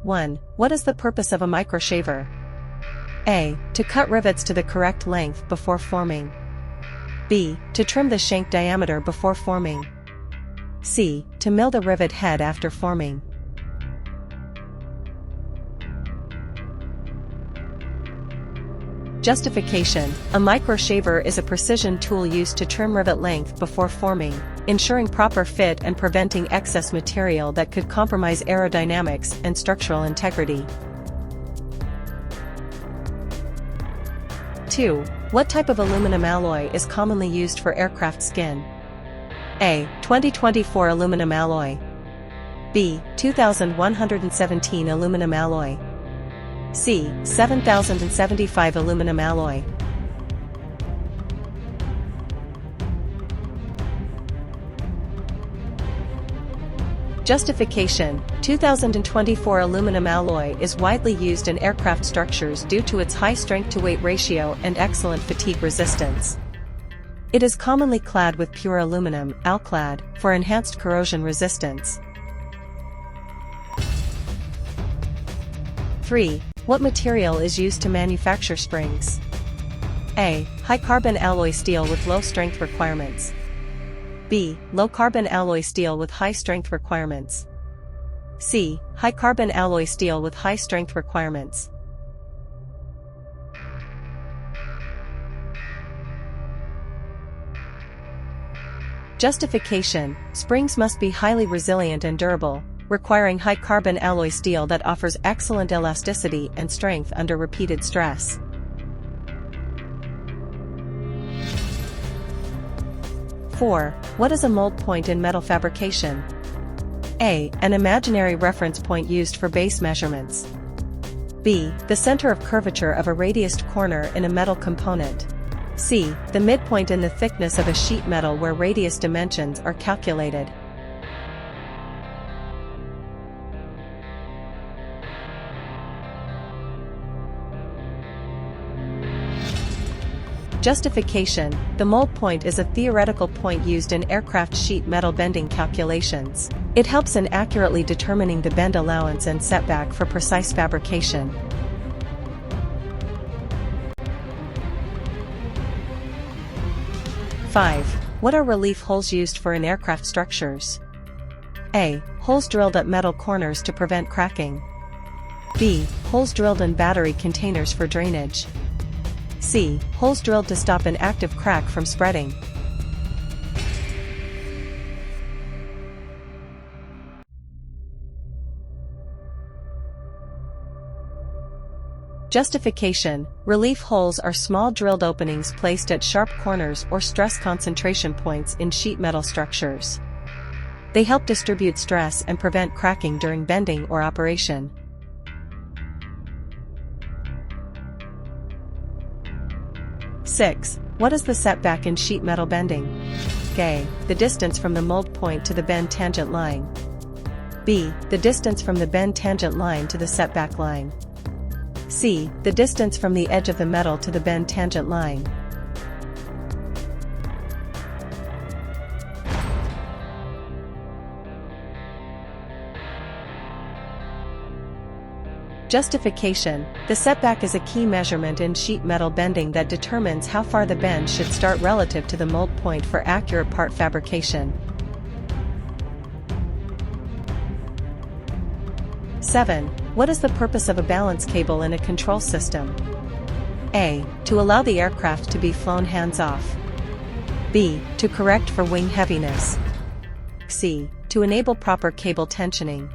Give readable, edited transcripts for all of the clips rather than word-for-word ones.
1. What is the purpose of a microshaver? A. To cut rivets to the correct length before forming. B. To trim the shank diameter before forming. C. To mill the rivet head after forming. Justification. A microshaver is a precision tool used to trim rivet length before forming, ensuring proper fit and preventing excess material that could compromise aerodynamics and structural integrity. 2. What type of aluminum alloy is commonly used for aircraft skin? A. 2024 aluminum alloy. B. 2117 aluminum alloy. C. 7075 aluminum alloy. Justification. 2024 aluminum alloy is widely used in aircraft structures due to its high strength-to-weight ratio and excellent fatigue resistance. It is commonly clad with pure aluminum, alclad, for enhanced corrosion resistance. 3. What material is used to manufacture springs? A. High-carbon alloy steel with low strength requirements. B. Low-carbon alloy steel with high strength requirements. C. High-carbon alloy steel with high strength requirements. Justification. Springs must be highly resilient and durable, requiring high-carbon alloy steel that offers excellent elasticity and strength under repeated stress. 4. What is a mold point in metal fabrication? A. An imaginary reference point used for base measurements. B. The center of curvature of a radiused corner in a metal component. C. The midpoint in the thickness of a sheet metal where radius dimensions are calculated. Justification. The mold point is a theoretical point used in aircraft sheet metal bending calculations. It helps in accurately determining the bend allowance and setback for precise fabrication. Five. What are relief holes used for in aircraft structures? A. Holes drilled at metal corners to prevent cracking. B. Holes drilled in battery containers for drainage. C. Holes drilled to stop an active crack from spreading. Justification. Relief holes are small drilled openings placed at sharp corners or stress concentration points in sheet metal structures. They help distribute stress and prevent cracking during bending or operation. 6. What is the setback in sheet metal bending? A. The distance from the mold point to the bend tangent line. B. The distance from the bend tangent line to the setback line. C. The distance from the edge of the metal to the bend tangent line. Justification. The setback is a key measurement in sheet metal bending that determines how far the bend should start relative to the mold point for accurate part fabrication. 7. What is the purpose of a balance cable in a control system? A. To allow the aircraft to be flown hands-off. B. To correct for wing heaviness. C. To enable proper cable tensioning.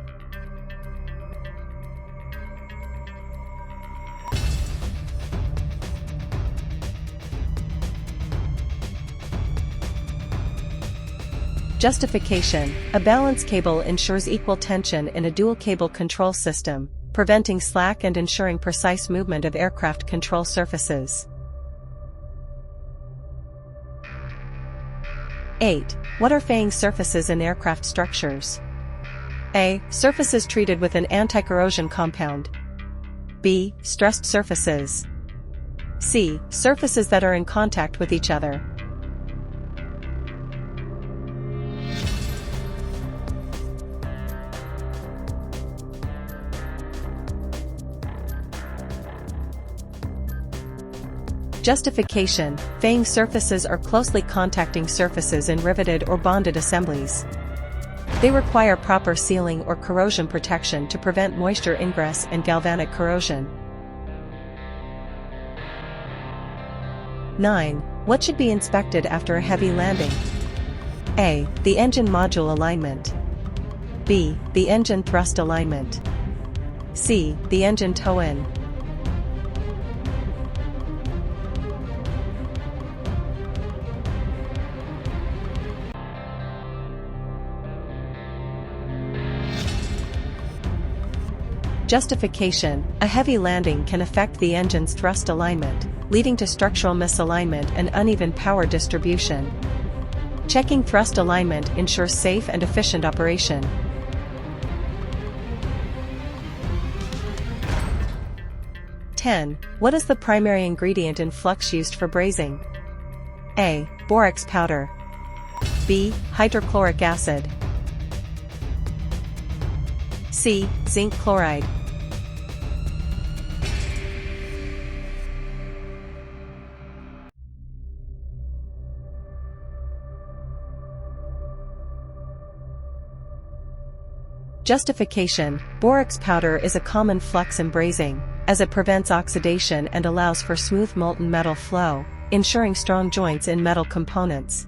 Justification. A balance cable ensures equal tension in a dual cable control system, preventing slack and ensuring precise movement of aircraft control surfaces. 8. What are faying surfaces in aircraft structures? A. Surfaces treated with an anti-corrosion compound. B. Stressed surfaces. C. Surfaces that are in contact with each other. Justification: faying surfaces are closely contacting surfaces in riveted or bonded assemblies. They require proper sealing or corrosion protection to prevent moisture ingress and galvanic corrosion. 9. What should be inspected after a heavy landing? A. The engine module alignment. B. The engine thrust alignment. C. The engine toe-in. Justification: a heavy landing can affect the engine's thrust alignment, leading to structural misalignment and uneven power distribution. Checking thrust alignment ensures safe and efficient operation. 10. What is the primary ingredient in flux used for brazing? A. Borax powder. B. Hydrochloric acid. C. Zinc chloride. Justification: borax powder is a common flux in brazing, as it prevents oxidation and allows for smooth molten metal flow, ensuring strong joints in metal components.